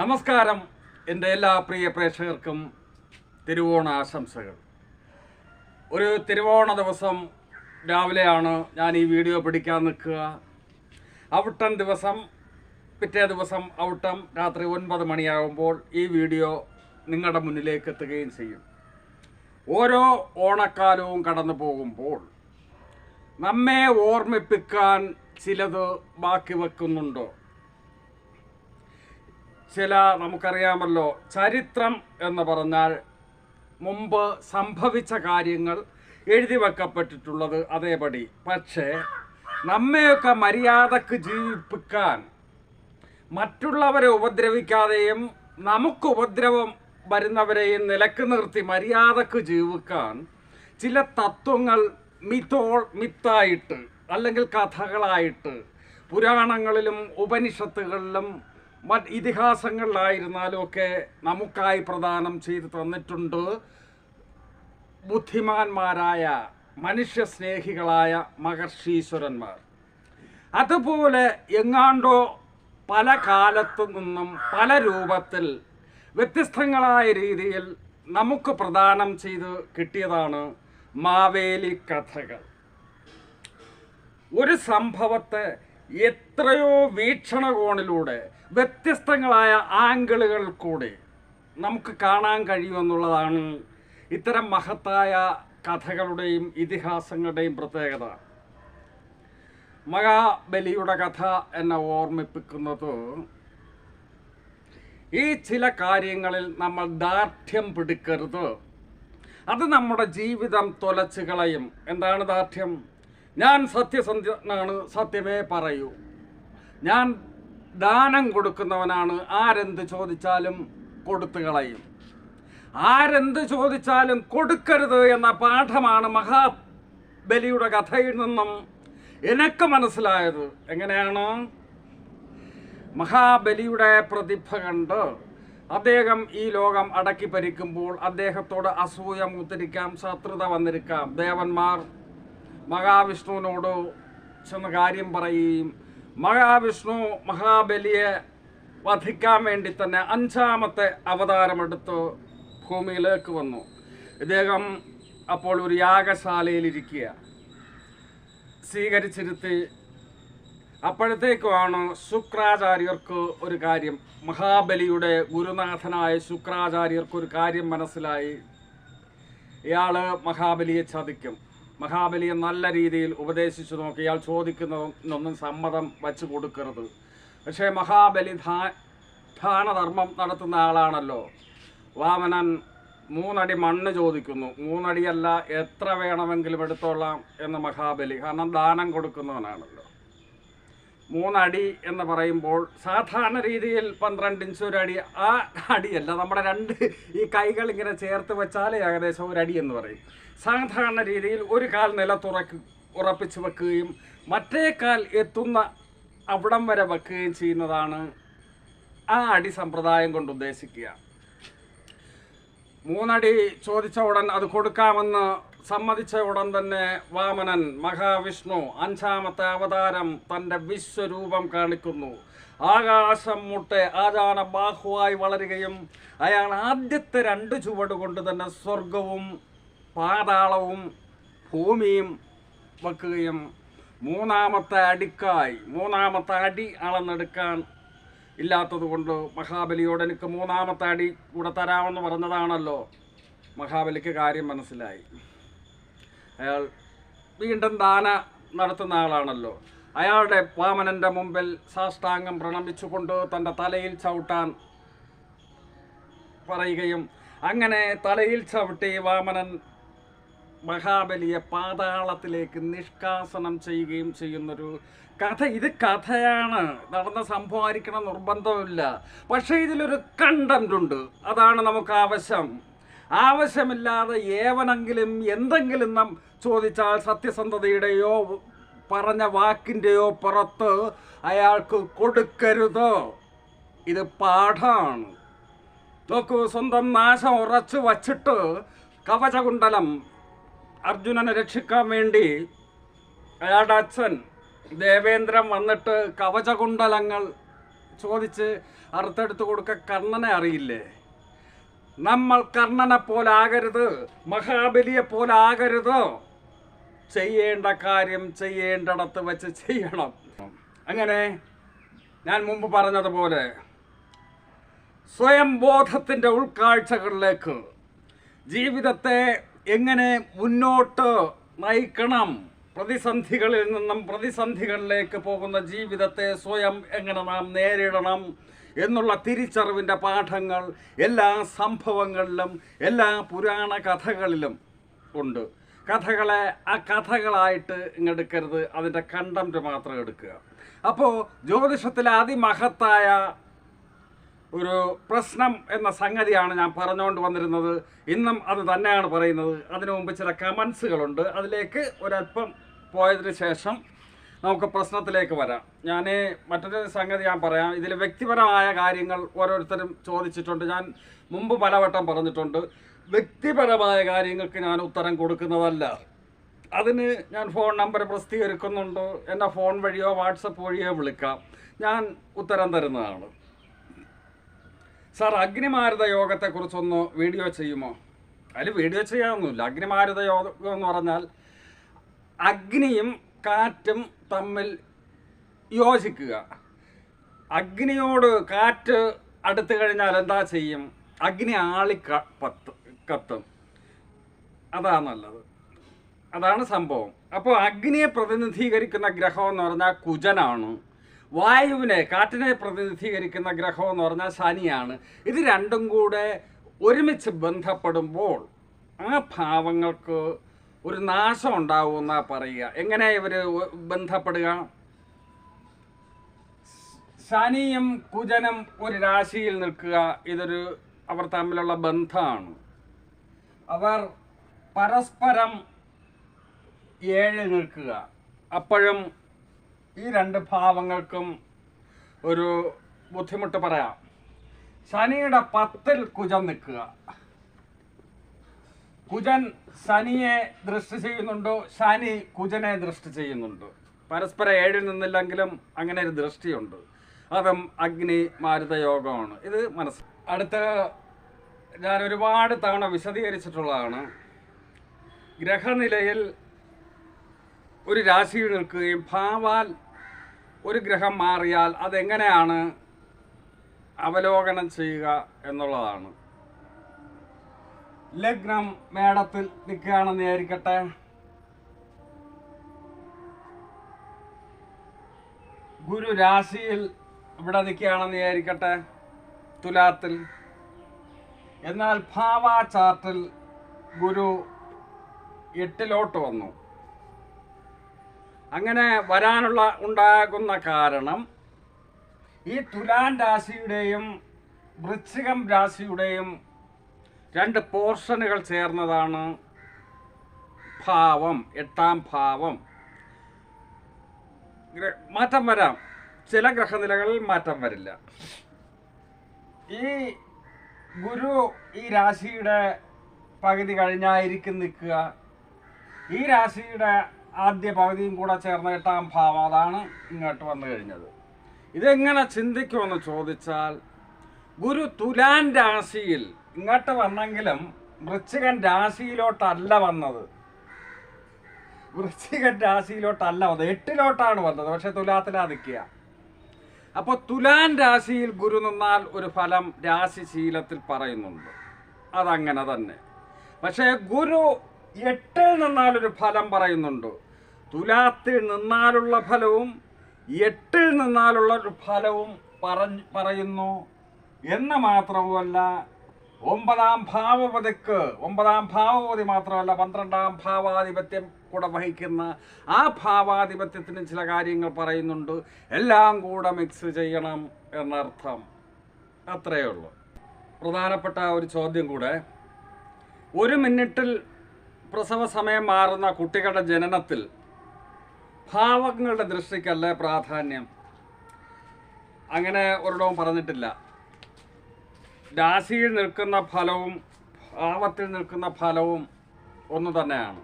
നമസ്കാരം. എൻ്റെ എല്ലാ പ്രിയ പ്രേക്ഷകർക്കും തിരുവോണ ആശംസകൾ. ഒരു തിരുവോണ ദിവസം രാവിലെയാണ് ഞാൻ ഈ വീഡിയോ പിടിക്കാൻ നിൽക്കുക. ഔട്ടം ദിവസം, പിറ്റേ ദിവസം ഔട്ടം രാത്രി 9 മണിയാകുമ്പോൾ ഈ വീഡിയോ നിങ്ങളുടെ മുന്നിലേക്ക് എത്തുകയും ചെയ്യും. ഓരോ ഓണക്കാലവും കടന്നു പോകുമ്പോൾ നമ്മെ ഓർമ്മിപ്പിക്കാൻ ചിലത് ബാക്കി വെക്കുന്നുണ്ടോ? നമുക്കറിയാമല്ലോ, ചരിത്രം എന്ന് പറഞ്ഞാൽ മുമ്പ് സംഭവിച്ച കാര്യങ്ങൾ എഴുതി വെക്കപ്പെട്ടിട്ടുള്ളത് അതേപടി. പക്ഷേ നമ്മയൊക്കെ മര്യാദക്ക് ജീവിപ്പിക്കാൻ, മറ്റുള്ളവരെ ഉപദ്രവിക്കാതെയും നമുക്ക് ഉപദ്രവം വരുന്നവരെയും നിലക്ക് നിർത്തി മര്യാദക്ക് ജീവിക്കാൻ ചില തത്വങ്ങൾ മിത്തായിട്ട് അല്ലെങ്കിൽ കഥകളായിട്ട് പുരാണങ്ങളിലും ഉപനിഷത്തുകളിലും ഇതിഹാസങ്ങളിലായിരുന്നാലും ഒക്കെ നമുക്കായി പ്രദാനം ചെയ്തു തന്നിട്ടുണ്ട് ബുദ്ധിമാന്മാരായ മനുഷ്യസ്നേഹികളായ മഹർഷീശ്വരന്മാർ. അതുപോലെ എങ്ങാണ്ടോ പല കാലത്തു നിന്നും പല രൂപത്തിൽ വ്യത്യസ്തങ്ങളായ രീതിയിൽ നമുക്ക് പ്രദാനം ചെയ്ത് കിട്ടിയതാണ് മാവേലി കഥകൾ. ഒരു സംഭവത്തെ എത്രയോ വീക്ഷണകോണിലൂടെ വ്യത്യസ്തങ്ങളായ ആംഗിളുകൾ കൂടി നമുക്ക് കാണാൻ കഴിയുമെന്നുള്ളതാണ് ഇത്തരം മഹത്തായ കഥകളുടെയും ഇതിഹാസങ്ങളുടെയും പ്രത്യേകത. മഹാബലിയുടെ കഥ എന്നെ ഓർമ്മിപ്പിക്കുന്നത് ഈ ചില കാര്യങ്ങളിൽ നമ്മൾ ദാർഢ്യം പിടിക്കരുത്, അത് നമ്മുടെ ജീവിതം തുലച്ച് കളയും. എന്താണ് ദാർഢ്യം? ഞാൻ സത്യസന്ധനാണ്, സത്യമേ പറയൂ. ഞാൻ ദാനം കൊടുക്കുന്നവനാണ്, ആരെന്ത് ചോദിച്ചാലും കൊടുത്തു കളയും. ആരെന്ത് ചോദിച്ചാലും കൊടുക്കരുത് എന്ന പാഠമാണ് മഹാബലിയുടെ കഥയിൽ നിന്നും എനിക്ക് മനസ്സിലായത്. എങ്ങനെയാണ്? മഹാബലിയുടെ പ്രതിഭ കണ്ട് അദ്ദേഹം ഈ ലോകം അടക്കി ഭരിക്കുമ്പോൾ അദ്ദേഹത്തോട് അസൂയ മൂത്തിരിക്കാം, ശത്രുത വന്നിരിക്കാം. ദേവന്മാർ മഹാവിഷ്ണുവിനോട് ചെന്ന് കാര്യം പറയുകയും മഹാവിഷ്ണു മഹാബലിയെ വധിക്കാൻ വേണ്ടി തന്നെ 5ാമത്തെ അവതാരമെടുത്ത് ഭൂമിയിലേക്ക് വന്നു. ഇദ്ദേഹം അപ്പോൾ ഒരു യാഗശാലയിലിരിക്കുക, സ്വീകരിച്ചിരുത്തി. അപ്പോഴത്തേക്കുമാണ് ശുക്രാചാര്യർക്ക് ഒരു കാര്യം, മഹാബലിയുടെ ഗുരുനാഥനായ ശുക്രാചാര്യർക്ക് ഒരു കാര്യം മനസ്സിലായി. ഇയാൾ മഹാബലിയെ ചതിക്കും. മഹാബലിയെ നല്ല രീതിയിൽ ഉപദേശിച്ചു നോക്കി. ഇയാൾ ചോദിക്കുന്നതൊന്നും സമ്മതം വച്ച് കൊടുക്കരുത്. പക്ഷേ മഹാബലി ദാനധർമ്മം നടത്തുന്ന ആളാണല്ലോ. വാമനൻ 3 അടി മണ്ണ് ചോദിക്കുന്നു. 3 അടിയല്ല, എത്ര വേണമെങ്കിലും എടുത്തോളാം എന്ന് മഹാബലി, കാരണം ദാനം കൊടുക്കുന്നവനാണല്ലോ. 3 അടി എന്ന് പറയുമ്പോൾ സാധാരണ രീതിയിൽ 12 ഇഞ്ച് ഒരു അടി, ആ അടിയല്ല, നമ്മുടെ 2 ഈ കൈകൾ ഇങ്ങനെ ചേർത്ത് വെച്ചാൽ ഏകദേശം 1 അടി എന്ന് പറയും. സാധാരണ രീതിയിൽ ഒരു കാൽ ഉറപ്പിച്ച് വെക്കുകയും മറ്റേ കാൽ എത്തുന്ന അവിടം വരെ വെക്കുകയും ചെയ്യുന്നതാണ് ആ അടി സമ്പ്രദായം കൊണ്ട് ഉദ്ദേശിക്കുക. 3 അടി ചോദിച്ച ഉടൻ അത് കൊടുക്കാമെന്ന് സമ്മതിച്ച ഉടൻ തന്നെ വാമനൻ മഹാവിഷ്ണു 5ാമത്തെ അവതാരം തൻ്റെ വിശ്വരൂപം കാണിക്കുന്നു. ആകാശം മുട്ടെ ആചാന ബാഹുവായി വളരുകയും അയാൾ ആദ്യത്തെ 2 ചുവട് കൊണ്ട് തന്നെ സ്വർഗവും പാതാളവും ഭൂമിയും വെക്കുകയും 3ാമത്തെ അടിക്കായി 3ാമത്തെ അടി അളന്നെടുക്കാൻ ഇല്ലാത്തത് കൊണ്ട് മഹാബലിയോട് എനിക്ക് 3ാമത്തെ അടി കൂടെ തരാമെന്ന് പറഞ്ഞതാണല്ലോ. മഹാബലിക്ക് കാര്യം മനസ്സിലായി. അയാൾ വീണ്ടും ദാന നടത്തുന്ന ആളാണല്ലോ. അയാളുടെ വാമനൻ്റെ മുമ്പിൽ സാഷ്ടാംഗം പ്രണമിച്ചുകൊണ്ട് തൻ്റെ തലയിൽ ചവിട്ടാൻ പറയുകയും അങ്ങനെ തലയിൽ ചവിട്ടി വാമനൻ മഹാബലിയെ പാതാളത്തിലേക്ക് നിഷ്കാസനം ചെയ്യുകയും ചെയ്യുന്നൊരു കഥ. ഇത് കഥയാണ്, നടന്ന സംഭവമായിരിക്കണം നിർബന്ധമില്ല. പക്ഷേ ഇതിലൊരു കണ്ടന്റ് ഉണ്ട്, അതാണ് നമുക്ക് ആവശ്യം. ആവശ്യമില്ലാതെ ഏവനെങ്കിലും എന്തെങ്കിലും ചോദിച്ചാൽ സത്യസന്ധതയുടെയോ പറഞ്ഞ വാക്കിൻ്റെയോ പുറത്ത് അയാൾക്ക് കൊടുക്കരുത്. ഇത് പാഠമാണ്. നോക്കൂ, സ്വന്തം നാശം ഉറച്ചു വച്ചിട്ട് കവചകുണ്ടലം അർജുനനെ രക്ഷിക്കാൻ വേണ്ടി അയാളുടെ അച്ഛൻ ദേവേന്ദ്രൻ വന്നിട്ട് കവചകുണ്ടലങ്ങൾ ചോദിച്ച് അറുത്തെടുത്ത് കൊടുക്ക കർണനെ അറിയില്ലേ? നമ്മൾ കർണനെ പോലാകരുത്, മഹാബലിയെ പോലാകരുത്. ചെയ്യേണ്ട കാര്യം ചെയ്യേണ്ടിടത്ത് വെച്ച് ചെയ്യണം. അങ്ങനെ ഞാൻ മുമ്പ് പറഞ്ഞതുപോലെ സ്വയം ബോധത്തിൻ്റെ ഉൾക്കാഴ്ചകളിലേക്ക് ജീവിതത്തെ എങ്ങനെ മുന്നോട്ട് നയിക്കണം, പ്രതിസന്ധികളിൽ നിന്നും പ്രതിസന്ധികളിലേക്ക് പോകുന്ന ജീവിതത്തെ സ്വയം എങ്ങനെ നാം നേരിടണം എന്നുള്ള തിരിച്ചറിവിൻ്റെ പാഠങ്ങൾ എല്ലാ സംഭവങ്ങളിലും എല്ലാ പുരാണ കഥകളിലും ഉണ്ട്. കഥകളെ ആ കഥകളായിട്ട് ഇങ്ങെടുക്കരുത്, അതിൻ്റെ കണ്ടന്റ് മാത്രം എടുക്കുക. അപ്പോൾ ജ്യോതിഷത്തിലെ അതിമഹത്തായ ഒരു പ്രശ്നം എന്ന സംഗതിയാണ് ഞാൻ പറഞ്ഞുകൊണ്ട് വന്നിരുന്നത്. ഇന്നും അത് തന്നെയാണ് പറയുന്നത്. അതിനു മുമ്പ് ചില കമൻസുകളുണ്ട്, അതിലേക്ക് ഒരല്പം പോയതിന് ശേഷം നമുക്ക് പ്രശ്നത്തിലേക്ക് വരാം. ഞാൻ മറ്റൊരു സംഗതി ഞാൻ പറയാം. ഇതിൽ വ്യക്തിപരമായ കാര്യങ്ങൾ ഓരോരുത്തരും ചോദിച്ചിട്ടുണ്ട്. ഞാൻ മുമ്പ് പലവട്ടം പറഞ്ഞിട്ടുണ്ട്, വ്യക്തിപരമായ കാര്യങ്ങൾക്ക് ഞാൻ ഉത്തരം കൊടുക്കുന്നതല്ല. അതിന് ഞാൻ ഫോൺ നമ്പർ പ്രസിദ്ധീകരിക്കുന്നുണ്ട്. എൻ്റെ ഫോൺ വഴിയോ വാട്സപ്പ് വഴിയോ വിളിക്കാം, ഞാൻ ഉത്തരം തരുന്നതാണ്. സാർ, അഗ്നിമാരുത യോഗത്തെക്കുറിച്ചൊന്ന് വീഡിയോ ചെയ്യുമോ? അതിൽ വീഡിയോ ചെയ്യാനൊന്നുമില്ല. അഗ്നിമാരുത യോഗം എന്ന് പറഞ്ഞാൽ അഗ്നിയും കാറ്റും തമ്മിൽ യോജിക്കുക. അഗ്നിയോട് കാറ്റ് അടുത്ത് കഴിഞ്ഞാൽ എന്താ ചെയ്യും? അഗ്നി കത്തും. അതാണ് നല്ലത്, അതാണ് സംഭവം. അപ്പോൾ അഗ്നിയെ പ്രതിനിധീകരിക്കുന്ന ഗ്രഹം എന്ന് പറഞ്ഞാൽ കുജനാണ്. വായുവിനെ, കാറ്റിനെ പ്രതിനിധീകരിക്കുന്ന ഗ്രഹം എന്ന് പറഞ്ഞാൽ ശനിയാണ്. ഇത് രണ്ടും കൂടെ ഒരുമിച്ച് ബന്ധപ്പെടുമ്പോൾ ആ ഭാവങ്ങൾക്ക് ഒരു നാശം ഉണ്ടാവുമെന്നാണ് പറയുക. എങ്ങനെ ഇവർ ബന്ധപ്പെടുക? ശനിയും കുജനും ഒരു രാശിയിൽ നിൽക്കുക, അവർ തമ്മിലുള്ള ബന്ധമാണ്. അവർ പരസ്പരം 7 നിൽക്കുക. അപ്പോഴും ഈ രണ്ട് ഭാവങ്ങൾക്കും ഒരു ബുദ്ധിമുട്ട് പറയാം. ശനിയുടെ 10-ൽ കുജൻ നിൽക്കുക. കുജൻ ശനിയെ ദൃഷ്ടി ചെയ്യുന്നുണ്ട്, ശനി കുജനെ ദൃഷ്ടി ചെയ്യുന്നുണ്ട്. പരസ്പരം 7-ൽ നിന്നില്ലെങ്കിലും അങ്ങനെ ഒരു ദൃഷ്ടിയുണ്ട്. അതും അഗ്നി മാരുത യോഗമാണ്. ഇത് അടുത്ത ഞാൻ ഒരുപാട് തവണ വിശദീകരിച്ചിട്ടുള്ളതാണ്. ഗ്രഹനിലയിൽ ഒരു രാശിയിൽ നിൽക്കുകയും ഭാവാൽ ഒരു ഗ്രഹം മാറിയാൽ അതെങ്ങനെയാണ് അവലോകനം ചെയ്യുക എന്നുള്ളതാണ്. ലഗ്നം മേടത്തിൽ നിൽക്കുകയാണെന്ന് വിചാരിക്കട്ടെ. ഗുരു രാശിയിൽ ഇവിടെ നിൽക്കുകയാണെന്ന് വിചാരിക്കട്ടെ, തുലാത്തിൽ. എന്നാൽ ഭാവാ ചാർട്ടിൽ ഗുരു 8-ലോട്ട് വന്നു. അങ്ങനെ ഉണ്ടാകുന്ന കാരണം ഈ തുലാൻ രാശിയുടെയും വൃശ്ചികം രാശിയുടെയും 2 പോർഷനുകൾ ചേർന്നതാണ് ഭാവം, 8-ാം ഭാവം. മാറ്റം വരാം, ചില ഗ്രഹനിലകളിൽ മാറ്റം വരില്ല. ഈ ഗുരു ഈ രാശിയുടെ പകുതി കഴിഞ്ഞായിരിക്കും നിൽക്കുക. ഈ രാശിയുടെ ആദ്യ പകുതിയും കൂടെ ചേർന്ന 8-ാം ഭാവം, അതാണ് ഇങ്ങോട്ട് വന്നു കഴിഞ്ഞത്. ഇതെങ്ങനെ ചിന്തിക്കുമെന്ന് ചോദിച്ചാൽ, ഗുരു തുലാൻ രാശിയിൽ ഇങ്ങോട്ട് വന്നെങ്കിലും വൃശ്ചികൻ രാശിയിലോട്ടല്ല വന്നത്. വൃശ്ചികൻ രാശിയിലോട്ടല്ല വന്നത്, 8-ലോട്ടാണ് വന്നത്. പക്ഷെ തുലാത്തിലാ നിൽക്കുക. അപ്പോൾ തുലാൻ രാശിയിൽ ഗുരു നിന്നാൽ ഒരു ഫലം രാശിശീലത്തിൽ പറയുന്നുണ്ട്, അതങ്ങനെ തന്നെ. പക്ഷേ ഗുരു 8-ൽ നിന്നാലൊരു ഫലം പറയുന്നുണ്ട്. തുലാത്തിൽ നിന്നാലുള്ള ഫലവും 8-ൽ നിന്നാലുള്ള ഒരു ഫലവും പറയുന്നു എന്ന് മാത്രവുമല്ല, 9-ാം ഭാവപതി മാത്രമല്ല 12-ാം ഭാവാധിപത്യം കൂടെ വഹിക്കുന്ന ആ ഭാവാധിപത്യത്തിന് ചില കാര്യങ്ങൾ പറയുന്നുണ്ട്. എല്ലാം കൂടെ മിക്സ് ചെയ്യണം എന്നർത്ഥം. അത്രയേ ഉള്ളൂ. പ്രധാനപ്പെട്ട ഒരു ചോദ്യം കൂടെ, 1 മിനിറ്റിൽ പ്രസവ സമയം മാറുന്ന കുട്ടികളുടെ ജനനത്തിൽ ഭാവങ്ങളുടെ ദൃഷ്ടിക്കല്ലേ പ്രാധാന്യം? അങ്ങനെ ഒരിടവും പറഞ്ഞിട്ടില്ല. രാശിയിൽ നിൽക്കുന്ന ഫലവും ഭാവത്തിൽ നിൽക്കുന്ന ഫലവും ഒന്ന് തന്നെയാണ്.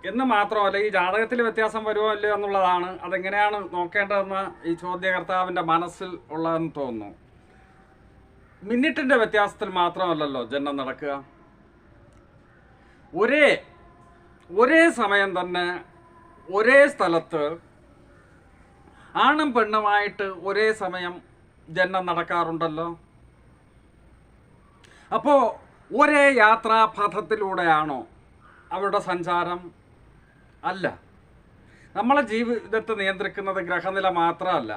എന്ന് മാത്രമല്ല, ഈ ജാതകത്തിൽ വ്യത്യാസം വരുമോ ഇല്ലയോ എന്നുള്ളതാണ്. അതെങ്ങനെയാണ് നോക്കേണ്ടതെന്ന് ഈ ചോദ്യകർത്താവിൻ്റെ മനസ്സിൽ ഉള്ളതെന്ന് തോന്നുന്നു. മിനിറ്റിൻ്റെ വ്യത്യാസത്തിൽ മാത്രമല്ലല്ലോ ജനനം നടക്കുക. ഒരേ സമയം തന്നെ ഒരേ സ്ഥലത്ത് ആണും പെണ്ണുമായിട്ട് ഒരേ സമയം ജനനം നടക്കാറുണ്ടല്ലോ. അപ്പോൾ ഒരേ യാത്രാപഥത്തിലൂടെയാണോ അവരുടെ സഞ്ചാരം? അല്ല. നമ്മളെ ജീവിതത്തെ നിയന്ത്രിക്കുന്നത് ഗ്രഹനില മാത്രമല്ല,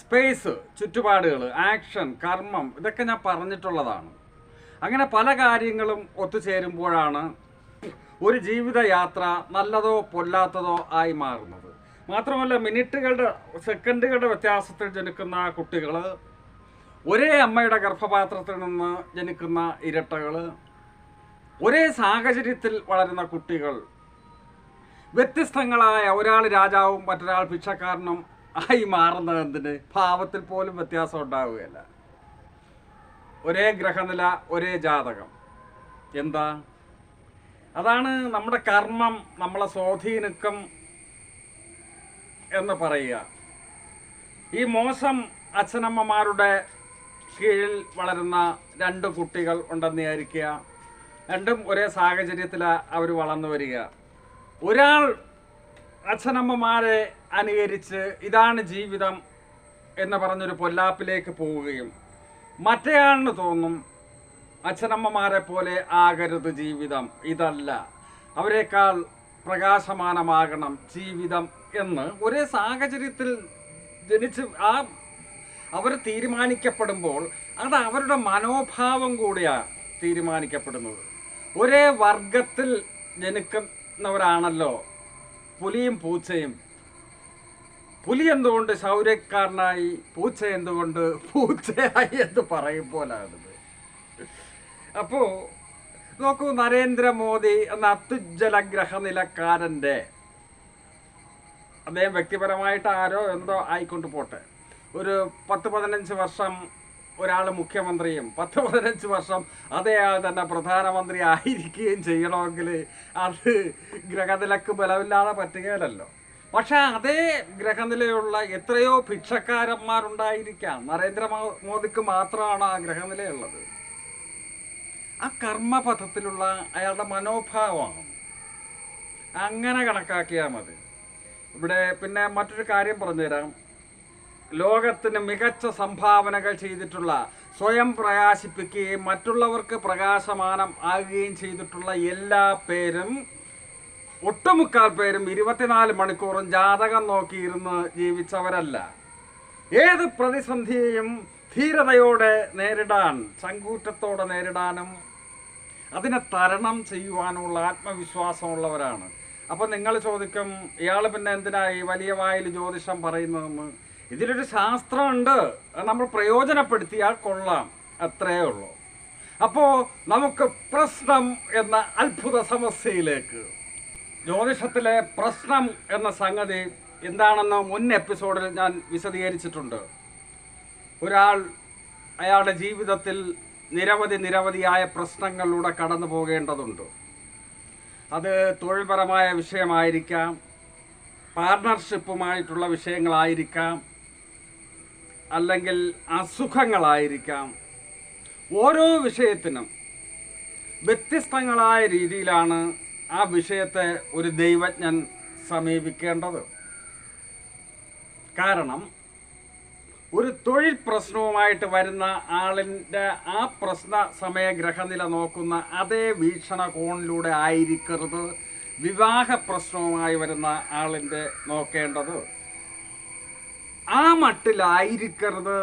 സ്പേസ്, ചുറ്റുപാടുകൾ, ആക്ഷൻ, കർമ്മം, ഇതൊക്കെ ഞാൻ പറഞ്ഞിട്ടുള്ളതാണ്. അങ്ങനെ പല കാര്യങ്ങളും ഒത്തുചേരുമ്പോഴാണ് ഒരു ജീവിതയാത്ര നല്ലതോ പൊല്ലാത്തതോ ആയി മാറുന്നത്. മാത്രമല്ല, മിനിറ്റുകളുടെ, സെക്കൻഡുകളുടെ വ്യത്യാസത്തിൽ ജനിക്കുന്ന കുട്ടികൾ, ഒരേ അമ്മയുടെ ഗർഭപാത്രത്തിൽ നിന്ന് ജനിക്കുന്ന ഇരട്ടകൾ, ഒരേ സാഹചര്യത്തിൽ വളരുന്ന കുട്ടികൾ, വ്യത്യസ്തങ്ങളായ ഒരാൾ രാജാവും മറ്റൊരാൾ ഭിക്ഷക്കാരനും ആയി മാറുന്നതിന് ഭാവത്തിൽ പോലും വ്യത്യാസം ഉണ്ടാവുകയില്ല. ഒരേ ഗ്രഹനില, ഒരേ ജാതകം. എന്താ? അതാണ് നമ്മുടെ കർമ്മം നമ്മളെ സ്വാധീനിക്കും എന്ന് പറയുക. ഈ മോശം അച്ഛനമ്മമാരുടെ കീഴിൽ വളരുന്ന 2 കുട്ടികൾ ഉണ്ടെന്ന് വിചാരിക്കുക. രണ്ടും ഒരേ സാഹചര്യത്തിലാണ് അവർ വളർന്നു വരിക. ഒരാൾ അച്ഛനമ്മമാരെ അനുകരിച്ച് ഇതാണ് ജീവിതം എന്ന് പറഞ്ഞൊരു പൊല്ലാപ്പിലേക്ക് പോവുകയും മറ്റേയാളിന് തോന്നും അച്ഛനമ്മമാരെ പോലെ ആകരുത് ജീവിതം, ഇതല്ല, അവരെക്കാൾ പ്രകാശമാനമാകണം ജീവിതം എന്ന് ഒരേ സാഹചര്യത്തിൽ ജനിച്ച് അവർ തീരുമാനിക്കപ്പെടുമ്പോൾ അത് അവരുടെ മനോഭാവം കൂടിയാണ് തീരുമാനിക്കപ്പെടുന്നത്. ഒരേ വർഗത്തിൽ ജനിക്കുന്നവരാണല്ലോ പുലിയും പൂച്ചയും. പുലി എന്തുകൊണ്ട് ശൗര്യക്കാരനായി, പൂച്ച എന്തുകൊണ്ട് പൂച്ചയായി എന്ന് പറയുമ്പോഴാണിത്. അപ്പോൾ നോക്കൂ, നരേന്ദ്രമോദി എന്ന അത്യുജ്വല ഗ്രഹനിലക്കാരൻ്റെ, അദ്ദേഹം വ്യക്തിപരമായിട്ട് ആരോ എന്തോ ആയിക്കൊണ്ട് പോട്ടെ, ഒരു 10-15 വർഷം ഒരാൾ മുഖ്യമന്ത്രിയും 10-15 വർഷം അതേയാൾ തന്നെ പ്രധാനമന്ത്രി ആയിരിക്കുകയും ചെയ്യണമെങ്കിൽ അത് ഗ്രഹനിലക്ക് ബലമില്ലാതെ പറ്റുകയില്ലല്ലോ. പക്ഷേ അതേ ഗ്രഹനിലയുള്ള എത്രയോ ഭിക്ഷക്കാരന്മാരുണ്ടായിരിക്കാം. നരേന്ദ്രമോദിക്ക് മാത്രമാണ് ആ ഗ്രഹനിലയുള്ളത്. ആ കർമ്മപഥത്തിലുള്ള അയാളുടെ മനോഭാവമാണ്. അങ്ങനെ കണക്കാക്കിയാൽ മതി. ഇവിടെ പിന്നെ മറ്റൊരു കാര്യം പറഞ്ഞുതരാം. ലോകത്തിന് മികച്ച സംഭാവനകൾ ചെയ്തിട്ടുള്ള, സ്വയം പ്രകാശിപ്പിക്കുകയും മറ്റുള്ളവർക്ക് പ്രകാശമാനം ആകുകയും ചെയ്തിട്ടുള്ള എല്ലാ പേരും, ഒട്ടുമുക്കാൽ പേരും 24 മണിക്കൂറും ജാതകം നോക്കിയിരുന്ന് ജീവിച്ചവരല്ല. ഏത് പ്രതിസന്ധിയെയും ധീരതയോടെ നേരിടാൻ, ചങ്കൂറ്റത്തോടെ നേരിടാനും അതിനെ തരണം ചെയ്യുവാനുള്ള ആത്മവിശ്വാസമുള്ളവരാണ്. അപ്പം നിങ്ങൾ ചോദിക്കും, ഇയാൾ പിന്നെ എന്തിനായി വലിയ വായിൽ ജ്യോതിഷം പറയുന്നതെന്ന്. ഇതിലൊരു ശാസ്ത്രമുണ്ട്, നമ്മൾ പ്രയോജനപ്പെടുത്തിയാൽ കൊള്ളാം, അത്രയേ ഉള്ളൂ. അപ്പോൾ നമുക്ക് പ്രശ്നം എന്ന അത്ഭുത സമസ്യയിലേക്ക്. ജ്യോതിഷത്തിലെ പ്രശ്നം എന്ന സംഗതി എന്താണെന്ന് മുൻ എപ്പിസോഡിൽ ഞാൻ വിശദീകരിച്ചിട്ടുണ്ട്. ഒരാൾ അയാളുടെ ജീവിതത്തിൽ നിരവധിയായ പ്രശ്നങ്ങളിലൂടെ കടന്നു പോകേണ്ടതുണ്ട്. അത് തൊഴിൽപരമായ വിഷയമായിരിക്കാം, പാർട്ണർഷിപ്പുമായിട്ടുള്ള വിഷയങ്ങളായിരിക്കാം, അല്ലെങ്കിൽ അസുഖങ്ങളായിരിക്കാം. ഓരോ വിഷയത്തിനും വ്യത്യസ്തങ്ങളായ രീതിയിലാണ് ആ വിഷയത്തെ ഒരു ദൈവജ്ഞൻ സമീപിക്കേണ്ടത്. കാരണം ഒരു തൊഴിൽ പ്രശ്നവുമായിട്ട് വരുന്ന ആളിൻ്റെ ആ പ്രശ്ന സമയ ഗ്രഹനില നോക്കുന്ന അതേ വീക്ഷണകോണിലൂടെ ആയിരിക്കരുത് വിവാഹ പ്രശ്നവുമായി വരുന്ന ആളിൻ്റെ നോക്കേണ്ടത്. ആ മട്ടിലായിരിക്കരുത്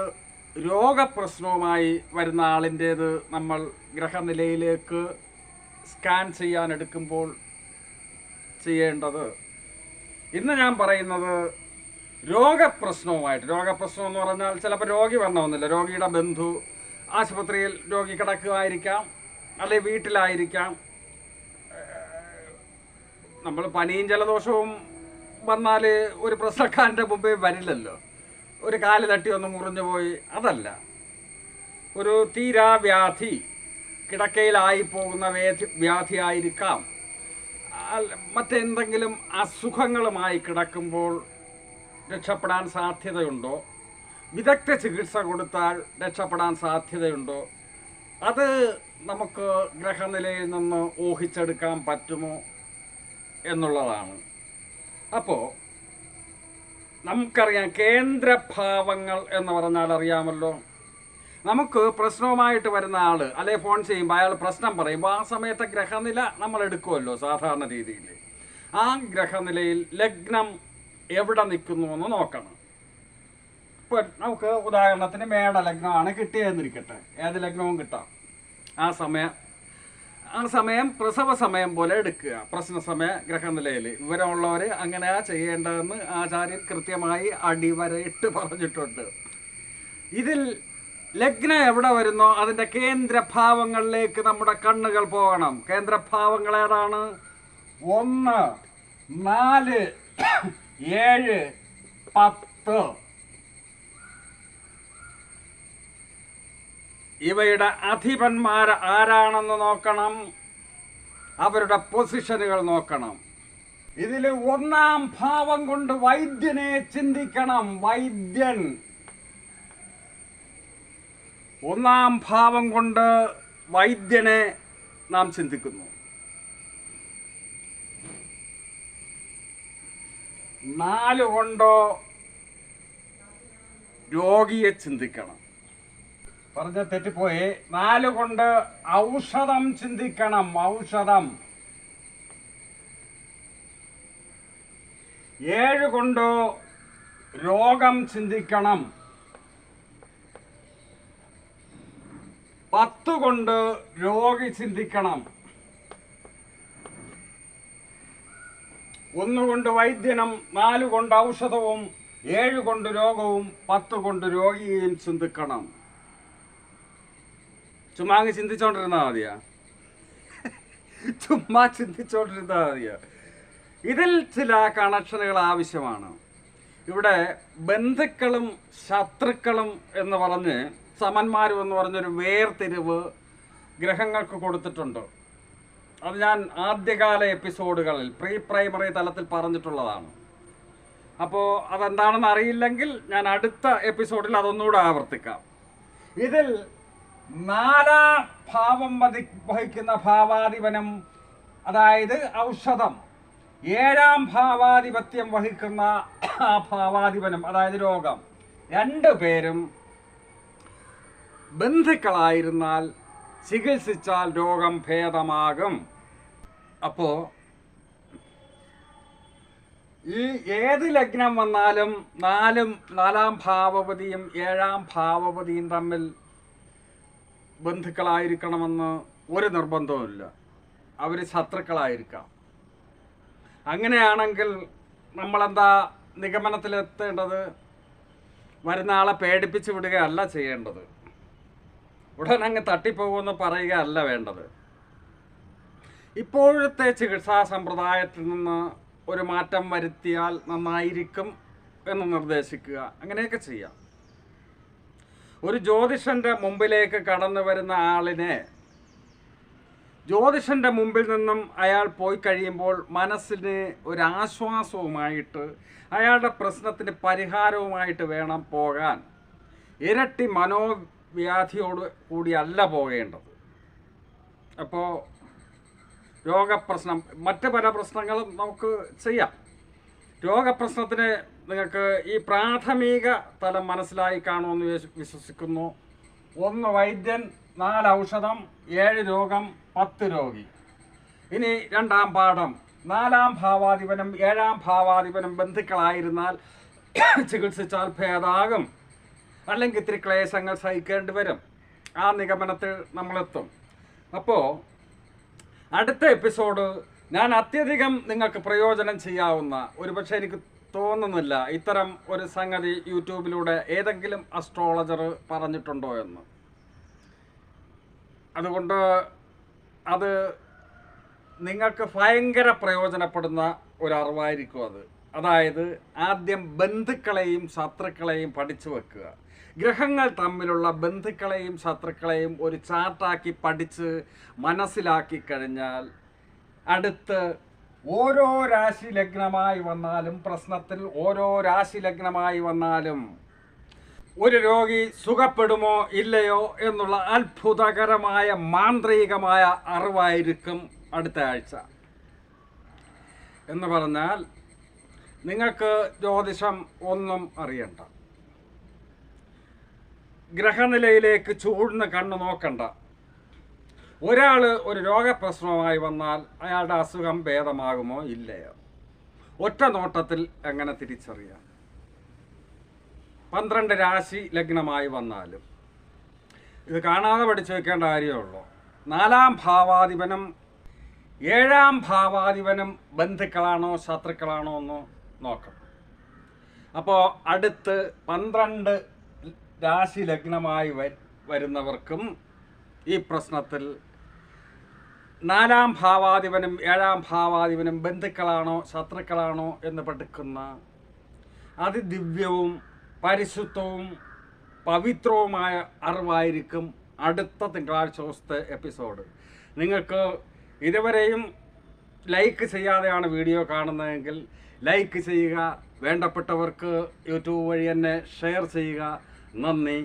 രോഗപ്രശ്നവുമായി വരുന്ന ആളിൻ്റേത് നമ്മൾ ഗ്രഹനിലയിലേക്ക് സ്കാൻ ചെയ്യാൻ എടുക്കുമ്പോൾ ചെയ്യേണ്ടത്. ഇന്ന് ഞാൻ പറയുന്നത് രോഗപ്രശ്നവുമായിട്ട്. രോഗപ്രശ്നം എന്ന് പറഞ്ഞാൽ ചിലപ്പോൾ രോഗി വരണമെന്നില്ല, രോഗിയുടെ ബന്ധു ആശുപത്രിയിൽ രോഗി കിടക്കുകയായിരിക്കാം, അല്ലെങ്കിൽ വീട്ടിലായിരിക്കാം. നമ്മൾ പനിയും ജലദോഷവും വന്നാൽ ഒരു പ്രശ്നക്കാരൻ്റെ മുമ്പേ വരില്ലല്ലോ. ഒരു കാല് തട്ടി ഒന്ന് മുറിഞ്ഞു പോയി, അതല്ല. ഒരു തീരാവ്യാധി, കിടക്കയിലായി പോകുന്ന വ്യാധിയായിരിക്കാം, മറ്റെന്തെങ്കിലും അസുഖങ്ങളുമായി കിടക്കുമ്പോൾ രക്ഷപ്പെടാൻ സാധ്യതയുണ്ടോ? വിദഗ്ധ ചികിത്സ കൊടുത്താൽ രക്ഷപ്പെടാൻ സാധ്യതയുണ്ടോ? അത് നമുക്ക് ഗ്രഹനിലയിൽ നിന്ന് ഊഹിച്ചെടുക്കാൻ പറ്റുമോ എന്നുള്ളതാണ്. അപ്പോൾ നമുക്കറിയാം, കേന്ദ്രഭാവങ്ങൾ എന്ന് പറഞ്ഞാൽ അറിയാമല്ലോ. നമുക്ക് പ്രശ്നവുമായിട്ട് വരുന്ന ആൾ അല്ലെ ഫോൺ ചെയ്യുമ്പോൾ അയാൾ പ്രശ്നം പറയുമ്പോൾ ആ സമയത്തെ ഗ്രഹനില നമ്മൾ എടുക്കുമല്ലോ സാധാരണ രീതിയിൽ. ആ ഗ്രഹനിലയിൽ ലഗ്നം എവിടെ നിൽക്കുന്നു എന്ന് നോക്കണം. ഇപ്പോൾ നമുക്ക് ഉദാഹരണത്തിന് മേടലഗ്നമാണ് കിട്ടിയതെന്നിരിക്കട്ടെ, ഏത് ലഗ്നവും കിട്ടാം. ആ സമയം പ്രസവ സമയം പോലെ എടുക്കുക. പ്രശ്ന സമയ ഗ്രഹനിലയിൽ വിവരമുള്ളവർ അങ്ങനെയാ ചെയ്യേണ്ടതെന്ന് ആചാര്യൻ കൃത്യമായി അടിവരയിട്ട് പറഞ്ഞിട്ടുണ്ട്. ഇതിൽ ലഗ്നം എവിടെ വരുന്നോ അതിൻ്റെ കേന്ദ്രഭാവങ്ങളിലേക്ക് നമ്മുടെ കണ്ണുകൾ പോകണം. കേന്ദ്രഭാവങ്ങൾ ഏതാണ്? 1, 4, 7, 10. ഇവയുടെ അധിപന്മാർ ആരാണെന്ന് നോക്കണം, അവരുടെ പൊസിഷനുകൾ നോക്കണം. ഇതിൽ 1-ാം ഭാവം കൊണ്ട് വൈദ്യനെ ചിന്തിക്കണം. വൈദ്യൻ 1-ാം ഭാവം കൊണ്ട് വൈദ്യനെ നാം ചിന്തിക്കുന്നു. 4 കൊണ്ടോ രോഗിയെ ചിന്തിക്കണം. പറഞ്ഞ തെറ്റിപ്പോയി. 4 കൊണ്ട് ഔഷധം ചിന്തിക്കണം. ഔഷധം. 7 കൊണ്ട് രോഗം ചിന്തിക്കണം. 10 കൊണ്ട് രോഗി ചിന്തിക്കണം. 1 കൊണ്ട് വൈദ്യനും, 4 കൊണ്ട് ഔഷധവും, 7 കൊണ്ട് രോഗവും, 10 കൊണ്ട് രോഗിയെയും ചിന്തിക്കണം. ചുമ്മാ അങ്ങ് ചിന്തിച്ചോണ്ടിരുന്നാൽ മതിയാ? ചുമ്മാ ചിന്തിച്ചോണ്ടിരുന്നാൽ മതിയാ? ഇതിൽ ചില കണക്ഷനുകൾ ആവശ്യമാണ്. ഇവിടെ ബന്ധുക്കളും ശത്രുക്കളും എന്ന് പറഞ്ഞ്, സമന്മാരും എന്ന് പറഞ്ഞൊരു വേർതിരിവ് ഗ്രഹങ്ങൾക്ക് കൊടുത്തിട്ടുണ്ട്. അത് ഞാൻ ആദ്യകാല എപ്പിസോഡുകളിൽ പ്രീ പ്രൈമറി തലത്തിൽ പറഞ്ഞിട്ടുള്ളതാണ്. അപ്പോൾ അതെന്താണെന്ന് അറിയില്ലെങ്കിൽ ഞാൻ അടുത്ത എപ്പിസോഡിൽ അതൊന്നുകൂടെ ആവർത്തിക്കാം. ഇതിൽ 4-ാം ഭാവം വഹിക്കുന്ന ഭാവാധിപനും, അതായത് ഔഷധം, 7-ാം ഭാവാധിപത്യം വഹിക്കുന്ന ആ ഭാവാധിപനും, അതായത് രോഗം, 2 പേരും ബന്ധുക്കളായിരുന്നാൽ ചികിത്സിച്ചാൽ രോഗം ഭേദമാകും. അപ്പോൾ ഈ ഏത് ലഗ്നം വന്നാലും 4-ാം ഭാവപതിയും 7-ാം ഭാവപതിയും തമ്മിൽ ബന്ധുക്കളായിരിക്കണമെന്ന് ഒരു നിർബന്ധവുമില്ല. അവർ ശത്രുക്കളായിരിക്കാം. അങ്ങനെയാണെങ്കിൽ നമ്മളെന്താ നിഗമനത്തിലെത്തേണ്ടത്? വരുന്ന ആളെ പേടിപ്പിച്ച് വിടുകയല്ല ചെയ്യേണ്ടത്. ഉടനങ്ങ് തട്ടിപ്പോകുമെന്ന് പറയുകയല്ല വേണ്ടത്. ഇപ്പോഴത്തെ ചികിത്സാ സമ്പ്രദായത്തിൽ നിന്ന് ഒരു മാറ്റം വരുത്തിയാൽ നന്നായിരിക്കും എന്ന് നിർദ്ദേശിക്കുക. അങ്ങനെയൊക്കെ ചെയ്യാം. ഒരു ജ്യോതിഷൻ്റെ മുമ്പിലേക്ക് കടന്നു വരുന്ന ആളിനെ ജ്യോതിഷൻ്റെ മുമ്പിൽ നിന്നും അയാൾ പോയി കഴിയുമ്പോൾ മനസ്സിന് ഒരാശ്വാസവുമായിട്ട്, അയാളുടെ പ്രശ്നത്തിന് പരിഹാരവുമായിട്ട് വേണം പോകാൻ. ഇരട്ടി മനോവ്യാധിയോട് കൂടിയല്ല പോകേണ്ടത്. അപ്പോൾ രോഗപ്രശ്നം, മറ്റ് പല പ്രശ്നങ്ങളും നമുക്ക് ചെയ്യാം. രോഗപ്രശ്നത്തിന് നിങ്ങൾക്ക് ഈ പ്രാഥമിക തലം മനസ്സിലായി കാണുമെന്ന് വിശ്വസിക്കുന്നു. 1 വൈദ്യൻ, 4 ഔഷധം, 7 രോഗം, 10 രോഗി. ഇനി 2-ാം പാഠം. 4-ാം ഭാവാധിപനും 7-ാം ഭാവാധിപനും ബന്ധുക്കളായിരുന്നാൽ ചികിത്സിച്ചാൽ ഭേദമാകും. അല്ലെങ്കിൽ ഇത്തിരി ക്ലേശങ്ങൾ സഹിക്കേണ്ടി വരും. ആ നിഗമനത്തിൽ നമ്മളെത്തും. അപ്പോൾ അടുത്ത എപ്പിസോഡ് ഞാൻ അത്യധികം നിങ്ങൾക്ക് പ്രയോജനം ചെയ്യാവുന്ന, ഒരുപക്ഷെ എനിക്ക് തോന്നുന്നില്ല ഇത്തരം ഒരു സംഗതി യൂട്യൂബിലൂടെ ഏതെങ്കിലും അസ്ട്രോളജർ പറഞ്ഞിട്ടുണ്ടോ എന്ന്. അതുകൊണ്ട് അത് നിങ്ങൾക്ക് ഭയങ്കര പ്രയോജനപ്പെടുന്ന ഒരറിവായിരിക്കും അത്. അതായത് ആദ്യം ബന്ധുക്കളെയും ശത്രുക്കളെയും പഠിച്ചു വെക്കുക. ഗ്രഹങ്ങൾ തമ്മിലുള്ള ബന്ധുക്കളെയും ശത്രുക്കളെയും ഒരു ചാർട്ടാക്കി പഠിച്ച് മനസ്സിലാക്കി കഴിഞ്ഞാൽ അടുത്ത് ഓരോ രാശി ലഗ്നമായി വന്നാലും പ്രശ്നത്തിൽ ഓരോ രാശി ലഗ്നമായി വന്നാലും ഒരു രോഗി സുഖപ്പെടുമോ ഇല്ലയോ എന്നുള്ള അത്ഭുതകരമായ മാന്ത്രികമായ അറിവായിരിക്കും അടുത്ത ആഴ്ച. എന്ന് പറഞ്ഞാൽ നിങ്ങൾക്ക് ജ്യോതിഷം ഒന്നും അറിയണ്ട, ഗ്രഹനിലയിലേക്ക് ചൂഴ്ന്ന് കണ്ണു നോക്കണ്ട. ഒരാൾ ഒരു രോഗപ്രശ്നവുമായി വന്നാൽ അയാളുടെ അസുഖം ഭേദമാകുമോ ഇല്ലയോ ഒറ്റ നോട്ടത്തിൽ എങ്ങനെ തിരിച്ചറിയാം? 12 രാശി ലഗ്നമായി വന്നാലും ഇത് കാണാതെ പഠിച്ചു വെക്കേണ്ട കാര്യമുള്ളൂ. 4-ാം ഭാവാധിപനും 7-ാം ഭാവാധിപനും ബന്ധുക്കളാണോ ശത്രുക്കളാണോ എന്ന് നോക്കണം. അപ്പോൾ അടുത്ത് 12 രാശി ലഗ്നമായി വരുന്നവർക്കും ഈ പ്രശ്നത്തിൽ 4-ാം ഭാവാധിപനും 7-ാം ഭാവാധിപനും ബന്ധുക്കളാണോ ശത്രുക്കളാണോ എന്ന് പഠിക്കുന്ന അതിദിവ്യവും പരിശുദ്ധവും പവിത്രവുമായ അറിവായിരിക്കും അടുത്ത തിങ്കളാഴ്ച ദിവസത്തെ എപ്പിസോഡ്. നിങ്ങൾക്ക് ഇതുവരെയും ലൈക്ക് ചെയ്യാതെയാണ് വീഡിയോ കാണുന്നതെങ്കിൽ ലൈക്ക് ചെയ്യുക, വേണ്ടപ്പെട്ടവർക്ക് യൂട്യൂബ് വഴി തന്നെ ഷെയർ ചെയ്യുക. നന്ദി.